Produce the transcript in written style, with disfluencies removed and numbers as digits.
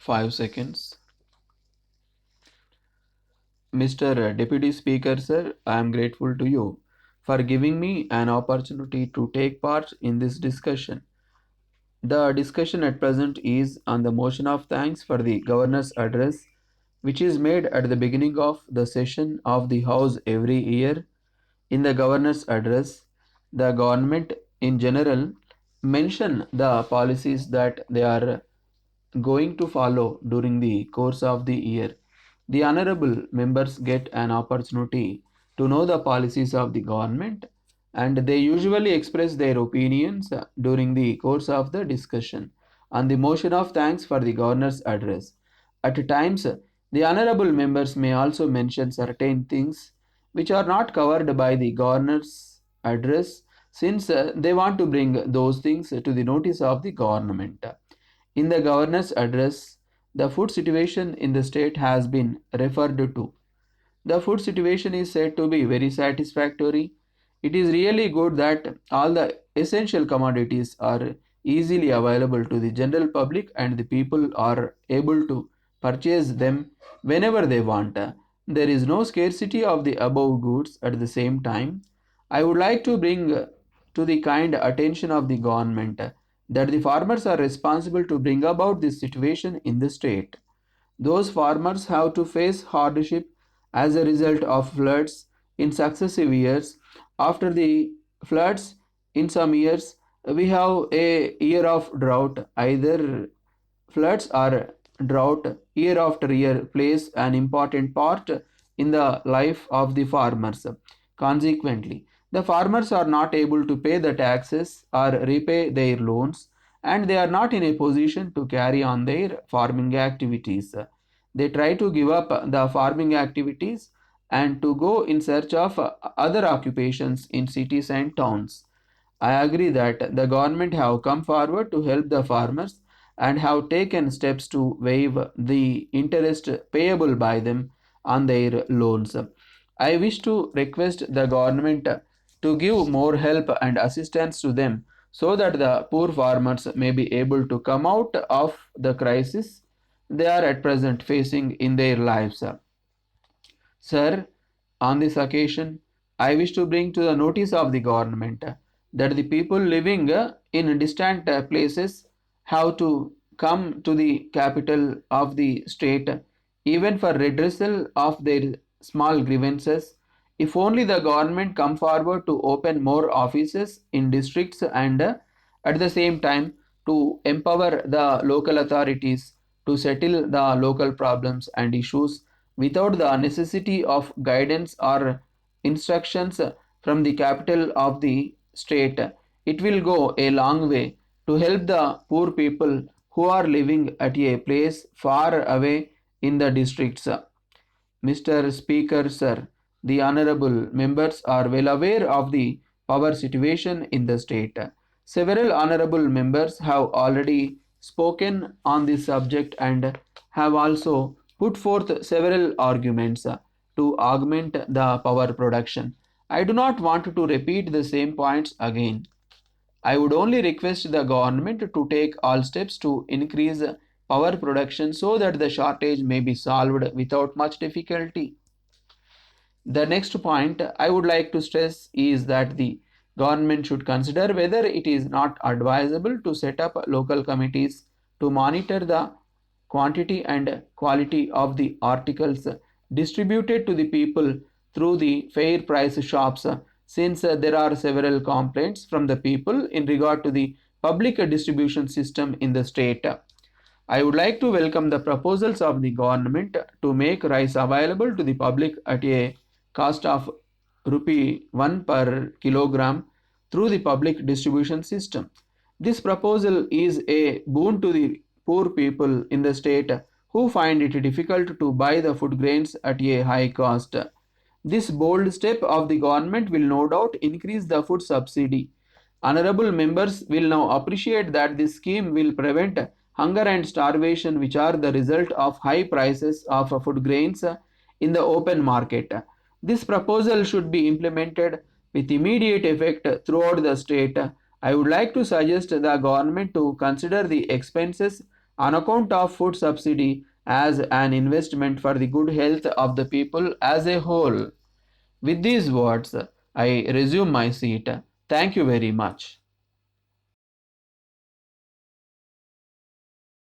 5 seconds. Mr. Deputy Speaker, sir, I am grateful to you for giving me an opportunity to take part in this discussion. The discussion at present is on the motion of thanks for the Governor's address, which is made at the beginning of the session of the House every year. In the Governor's address, the government in general mention the policies that they are going to follow during the course of the year. The honorable members get an opportunity to know the policies of the government, and they usually express their opinions during the course of the discussion on the motion of thanks for the governor's address. At times, the honorable members may also mention certain things which are not covered by the governor's address, since they want to bring those things to the notice of the government. In the governor's address, the food situation in the state has been referred to. The food situation is said to be very satisfactory. It is really good that all the essential commodities are easily available to the general public and the people are able to purchase them whenever they want. There is no scarcity of the above goods at the same time. I would like to bring to the kind attention of the government that the farmers are responsible to bring about this situation in the state. Those farmers have to face hardship as a result of floods in successive years. After the floods, in some years, we have a year of drought. Either floods or drought year after year plays an important part in the life of the farmers. Consequently, the farmers are not able to pay the taxes or repay their loans, and they are not in a position to carry on their farming activities. They try to give up the farming activities and to go in search of other occupations in cities and towns. I agree that the government have come forward to help the farmers and have taken steps to waive the interest payable by them on their loans. I wish to request the government to give more help and assistance to them so that the poor farmers may be able to come out of the crisis they are at present facing in their lives. Sir, on this occasion, I wish to bring to the notice of the government that the people living in distant places have to come to the capital of the state even for redressal of their small grievances. If only the government come forward to open more offices in districts and at the same time to empower the local authorities to settle the local problems and issues without the necessity of guidance or instructions from the capital of the state, it will go a long way to help the poor people who are living at a place far away in the districts. Mr. Speaker, sir, the honorable members are well aware of the power situation in the state. Several honorable members have already spoken on this subject and have also put forth several arguments to augment the power production. I do not want to repeat the same points again. I would only request the government to take all steps to increase power production so that the shortage may be solved without much difficulty. The next point I would like to stress is that the government should consider whether it is not advisable to set up local committees to monitor the quantity and quality of the articles distributed to the people through the fair price shops, since there are several complaints from the people in regard to the public distribution system in the state. I would like to welcome the proposals of the government to make rice available to the public at a cost of rupee 1 per kilogram through the public distribution system. This proposal is a boon to the poor people in the state who find it difficult to buy the food grains at a high cost. This bold step of the government will no doubt increase the food subsidy. Honorable members will now appreciate that this scheme will prevent hunger and starvation, which are the result of high prices of food grains in the open market. This proposal should be implemented with immediate effect throughout the state. I would like to suggest the government to consider the expenses on account of food subsidy as an investment for the good health of the people as a whole. With these words, I resume my seat. Thank you very much.